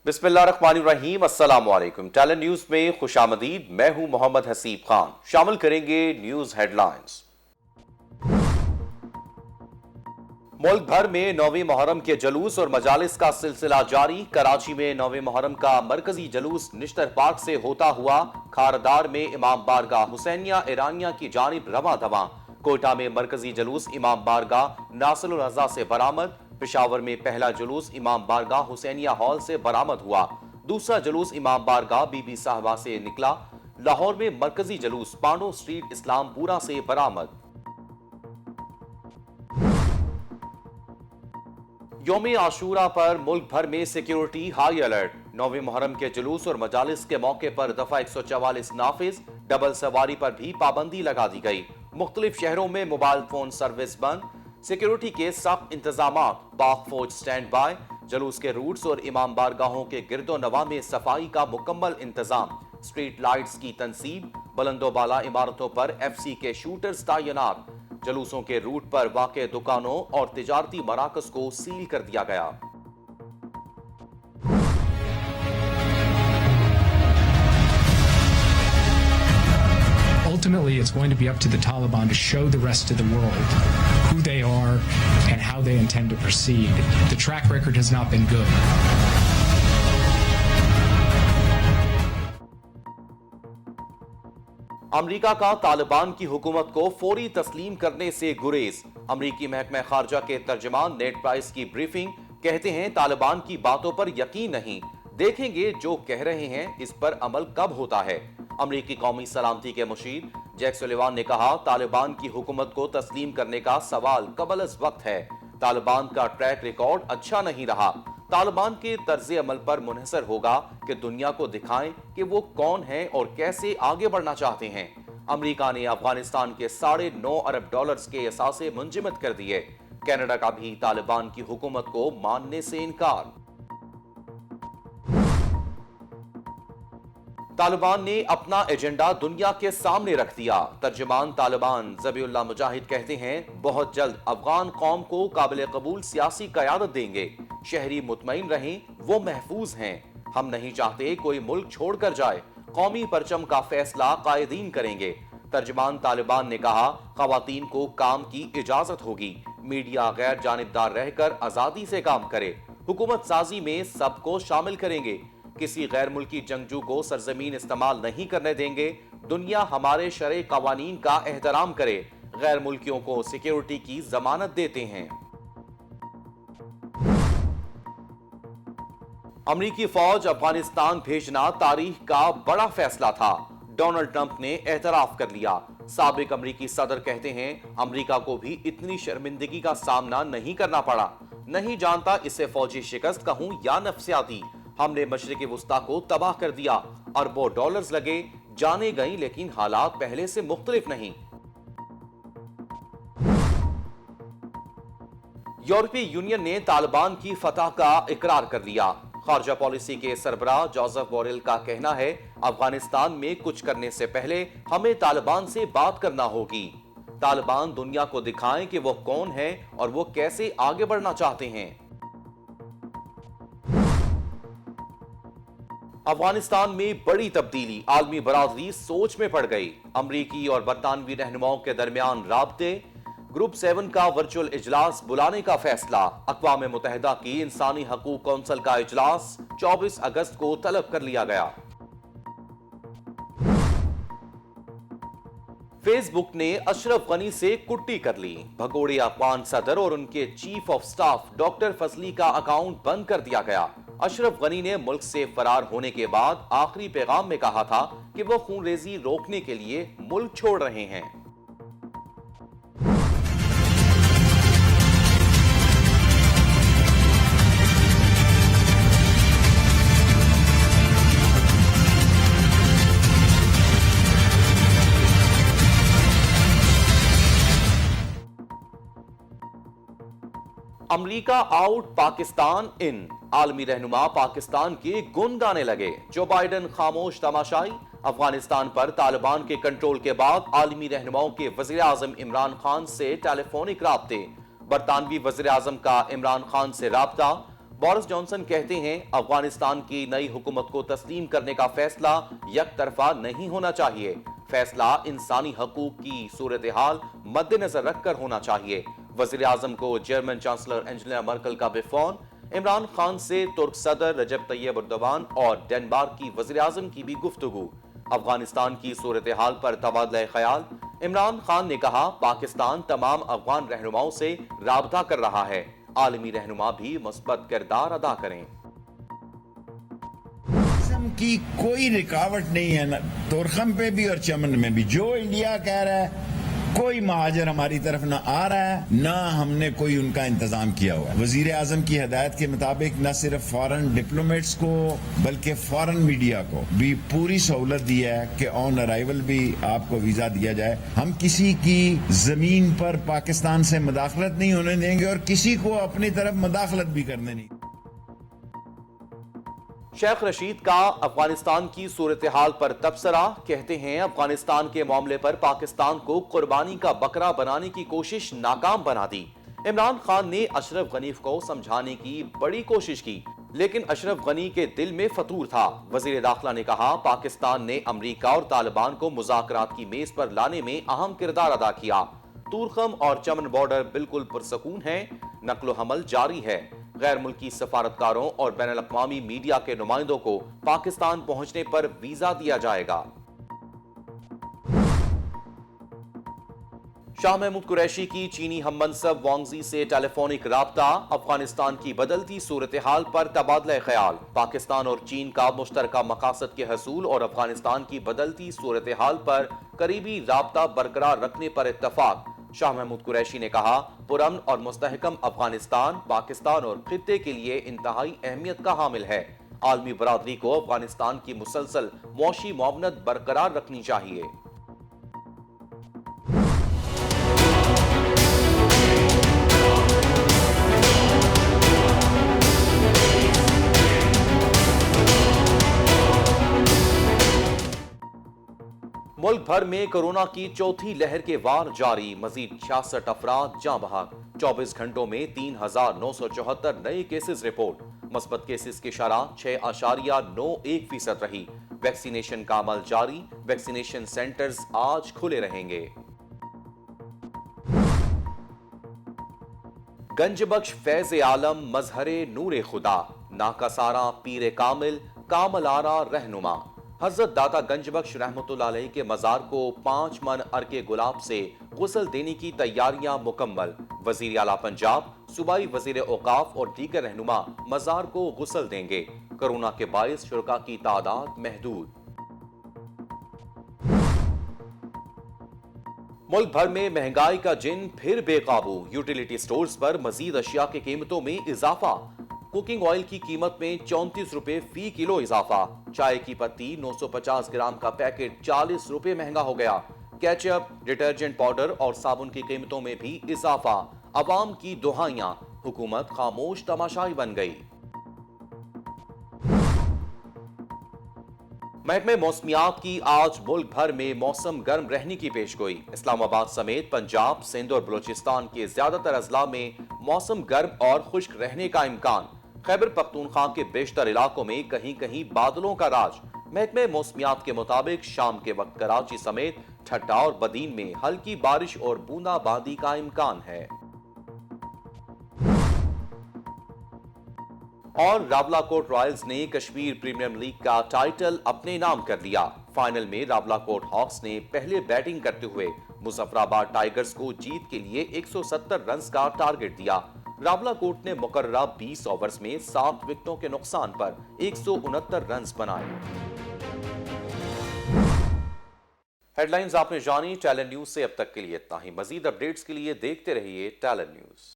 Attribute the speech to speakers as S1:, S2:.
S1: बिस्मिल्लाहिर्रहमानिर्रहीम, अस्सलाम वालेकुम। टैलेंट न्यूज में खुशामदीद। मैं हूं मोहम्मद हसीब खान। शामिल करेंगे न्यूज हेडलाइंस। मुल्क भर में 9वीं मुहर्रम के जुलूस और मजालिस का सिलसिला जारी। कराची में 9वीं मुहर्रम का मरकजी जुलूस निश्तर पार्क से होता हुआ खारदार में इमाम बारगाह हुसैनिया ईरानिया की जानिब रवां दवां। कोयटा में मरकजी जुलूस इमाम बारगाह नासिरुल रज़ा से बरामद। पेशावर में पहला जुलूस इमाम बारगाह हुसैनिया हॉल से बरामद हुआ। दूसरा जुलूस इमाम बारगाह बीबी साहबा से निकला। लाहौर में मरकजी जुलूस पांडो स्ट्रीट इस्लामपुरा से बरामद। यौम आशूरा पर मुल्क भर में सिक्योरिटी हाई अलर्ट। 9वीं मुहर्रम के जुलूस और मजालिस के मौके पर दफा 144 नाफिज। डबल सवारी पर भी पाबंदी लगा दी गई। मुख्तलिफ शहरों में मोबाइल फोन सर्विस बंद। सिक्योरिटी के सख्त इंतजामात। पाक फौज स्टैंड बाय। जुलूस के रूट्स और इमाम बारगाहों के गिरदो नवा में सफाई का मुकम्मल इंतजाम। स्ट्रीट लाइट्स की तनसीब। बुलंदोबाला इमारतों पर FC के शूटर्स तैनात। जुलूसों के रूट पर वाक़े दुकानों और तिजारती मराकज़ को सील कर दिया गया।
S2: Ultimately, it's going to be up to the Taliban to show the rest of the world who they are and how they intend to proceed. The track record has not been good.
S1: अमरीका का तालिबान की हुकूमत को फौरी तस्लीम करने से गुरेज। अमरीकी महकमा खारजा के तर्जमान नेड प्राइस की ब्रीफिंग। कहते हैं तालिबान की बातों पर यकीन नहीं, देखेंगे जो कह रहे हैं इस पर अमल कब होता है। अमरीकी कौमी सलामती के मुशीर जैक सुलिवान ने कहा, तालिबान की हुकूमत को तस्लीम करने का सवाल कबल अज़ वक्त है। तालिबान का ट्रैक रिकॉर्ड अच्छा नहीं रहा। तालिबान के तर्ज अमल पर मुनहसर होगा कि दुनिया को दिखाएं कि वो कौन है और कैसे आगे बढ़ना चाहते हैं। अमेरिका ने अफगानिस्तान के $9.5 अरब के असासे मुंजमद कर दिए। कनाडा का भी तालिबान की हुकूमत को मानने से इनकार। तालिबान ने अपना एजेंडा दुनिया के सामने रख दिया। तर्जमान तालिबान ज़बीउल्लाह मुजाहिद कहते हैं, बहुत जल्द अफगान कौम को काबिल कबूल सियासी क़यादत देंगे। शहरी मुतमईन रहें, वो महफूज हैं। हम नहीं चाहते कोई मुल्क छोड़कर जाए। कौमी परचम का फैसला कायदीन करेंगे। तर्जमान तालिबान ने कहा, ख़वातीन को काम की इजाजत होगी। मीडिया गैर जानिबदार रहकर आज़ादी से काम करे। हुकूमत साजी में सबको शामिल करेंगे। किसी गैर मुल्की जंगजू को सरजमीन इस्तेमाल नहीं करने देंगे। दुनिया हमारे शरई कवानीन का एहतराम करे। गैर मुल्कियों को सिक्योरिटी की जमानत देते हैं। अमरीकी फौज अफगानिस्तान भेजना तारीख का बड़ा फैसला था। डोनाल्ड ट्रंप ने एतराफ कर लिया। साबिक अमरीकी सदर कहते हैं, अमरीका को भी इतनी शर्मिंदगी का सामना नहीं करना पड़ा। नहीं जानता इसे फौजी शिकस्त कहूं या नफ्सियाती। हमने मशरिकी वुस्ता को तबाह कर दिया। अरबों डॉलर्स लगे, जाने गई, लेकिन हालात पहले से मुख्तलिफ नहीं। यूरोपीय यूनियन ने तालिबान की फतह का इकरार कर लिया। खारजा पॉलिसी के सरबराह जोसेफ बोरेल का कहना है, अफगानिस्तान में कुछ करने से पहले हमें तालिबान से बात करना होगी। तालिबान दुनिया को दिखाएं कि वो कौन है और वो कैसे आगे बढ़ना चाहते हैं। अफगानिस्तान में बड़ी तब्दीली। आलमी बरादरी सोच में पड़ गई। अमरीकी और बरतानवी रहनुमाओं के दरमियान राब्ते। ग्रुप 7 का वर्चुअल इजलास बुलाने का फैसला। अक़वाम मुत्तहिदा की इंसानी हकूक़ कौंसिल का इजलास 24 अगस्त को तलब कर लिया गया। फेसबुक ने अशरफ गनी से कुट्टी कर ली। भगोड़े अफगान सदर और उनके chief of staff doctor Fazli का अकाउंट बंद कर दिया गया। अशरफ गनी ने मुल्क से फरार होने के बाद आखिरी पैगाम में कहा था कि वो खूनरेजी रोकने के लिए मुल्क छोड़ रहे हैं। अमरीका आउट, पाकिस्तान इन। आलमी रहनुमा पाकिस्तान के गुण गाने लगे। जो बाइडन खामोश तमाशाई। अफगानिस्तान पर तालिबान के कंट्रोल के बाद आलमी रहनुमाओं के वज़ीर आज़म इमरान खान से टेलीफोनिक राब्ते। बरतानवी वज़ीर आज़म का इमरान खान से राब्ता। بورس جانسن کہتے ہیں افغانستان کی نئی حکومت کو تسلیم کرنے کا فیصلہ یک طرفہ نہیں ہونا چاہیے، فیصلہ انسانی حقوق کی صورتحال مد نظر رکھ کر ہونا چاہیے۔ وزیر اعظم کو جرمن چانسلر انجلا مرکل کا بھی فون، عمران خان سے ترک صدر رجب طیب اردوان اور ڈنمارک کی وزیر اعظم کی بھی گفتگو۔ افغانستان کی صورتحال پر تبادلہ خیال، عمران خان نے کہا پاکستان تمام افغان رہنماؤں سے رابطہ کر رہا ہے، عالمی رہنما بھی مثبت کردار ادا کریں۔
S3: کی کوئی رکاوٹ نہیں ہے، تورخم پہ بھی اور چمن میں بھی، جو انڈیا کہہ رہا ہے کوئی مہاجر ہماری طرف نہ آ رہا ہے نہ ہم نے کوئی ان کا انتظام کیا ہوا ہے۔ وزیر اعظم کی ہدایت کے مطابق نہ صرف فارن ڈپلومیٹس کو بلکہ فارن میڈیا کو بھی پوری سہولت دی ہے کہ آن ارائیول بھی آپ کو ویزا دیا جائے۔ ہم کسی کی زمین پر پاکستان سے مداخلت نہیں ہونے دیں گے اور کسی کو اپنی طرف مداخلت بھی کرنے نہیں۔
S1: شیخ رشید کا افغانستان کی صورتحال پر تبصرہ، کہتے ہیں افغانستان کے معاملے پر پاکستان کو قربانی کا بکرا بنانے کی کوشش ناکام بنا دی۔ عمران خان نے اشرف غنی کو سمجھانے کی بڑی کوشش کی لیکن اشرف غنی کے دل میں فتور تھا۔ وزیر داخلہ نے کہا پاکستان نے امریکہ اور طالبان کو مذاکرات کی میز پر لانے میں اہم کردار ادا کیا۔ تورخم اور چمن بارڈر بالکل پرسکون ہیں، نقل و حمل جاری ہے۔ غیر ملکی سفارتکاروں اور بین الاقوامی میڈیا کے نمائندوں کو پاکستان پہنچنے پر ویزا دیا جائے گا۔ شاہ محمود قریشی کی چینی ہم منصب وانگ زی سے ٹیلی فونک رابطہ، افغانستان کی بدلتی صورتحال پر تبادلہ خیال، پاکستان اور چین کا مشترکہ مقاصد کے حصول اور افغانستان کی بدلتی صورتحال پر قریبی رابطہ برقرار رکھنے پر اتفاق۔ شاہ محمود قریشی نے کہا پرامن اور مستحکم افغانستان پاکستان اور خطے کے لیے انتہائی اہمیت کا حامل ہے۔ عالمی برادری کو افغانستان کی مسلسل معاشی معاونت برقرار رکھنی چاہیے۔ ملک بھر میں کورونا کی چوتھی لہر کے وار جاری، مزید 66 افراد جاں بحق، 24 گھنٹوں میں 3974 نئے کیسز رپورٹ، مثبت کیسز کی شرح 6.91% رہی۔ ویکسینیشن کا عمل جاری، ویکسینیشن سینٹرز آج کھلے رہیں گے۔ گنج بخش فیض عالم مظہر نور خدا، ناکسارا پیر کامل کامل آرا رہنما، حضرت داتا گنج بخش رحمت اللہ علیہ کے مزار کو 5 من عرق گلاب سے غسل دینے کی تیاریاں مکمل۔ وزیر اعلیٰ پنجاب، صوبائی وزیر اوقاف اور دیگر رہنما مزار کو غسل دیں گے۔ کورونا کے باعث شرکاء کی تعداد محدود۔ ملک بھر میں مہنگائی کا جن پھر بے قابو، یوٹیلیٹی سٹورز پر مزید اشیاء کی قیمتوں میں اضافہ، کوکنگ آئل کی قیمت میں 34 روپے فی کلو اضافہ، چائے کی پتی 950 گرام کا پیکٹ 40 روپے مہنگا ہو گیا، کیچپ، ڈٹرجنٹ پاؤڈر اور صابن کی قیمتوں میں بھی اضافہ، عوام کی دہائیاں، حکومت خاموش تماشائی بن گئی۔ محکمہ موسمیات کی آج ملک بھر میں موسم گرم رہنے کی پیشگوئی، اسلام آباد سمیت پنجاب، سندھ اور بلوچستان کے زیادہ تر اضلاع میں موسم گرم اور خشک رہنے کا امکان، خیبر پختونخوا کے بیشتر علاقوں میں کہیں کہیں بادلوں کا راج۔ محکمہ موسمیات کے مطابق شام کے وقت کراچی سمیت ٹھٹہ اور بدین میں ہلکی بارش اور بوندا باندی کا امکان ہے۔ اور راولاکوٹ رائلز نے کشمیر پریمیئر لیگ کا ٹائٹل اپنے نام کر لیا۔ فائنل میں راولاکوٹ ہاکس نے پہلے بیٹنگ کرتے ہوئے مظفر آباد ٹائیگرز کو جیت کے لیے 170 رنز کا ٹارگٹ دیا۔ راولاکوٹ نے مقررہ 20 اوورز میں 7 وکٹوں کے نقصان پر 169 رنز بنائے۔ ہیڈ لائنز آپ نے جانی، ٹیلنٹ نیوز سے اب تک کے لیے اتنا ہی۔ مزید اپڈیٹس کے لیے دیکھتے رہیے ٹیلنٹ نیوز۔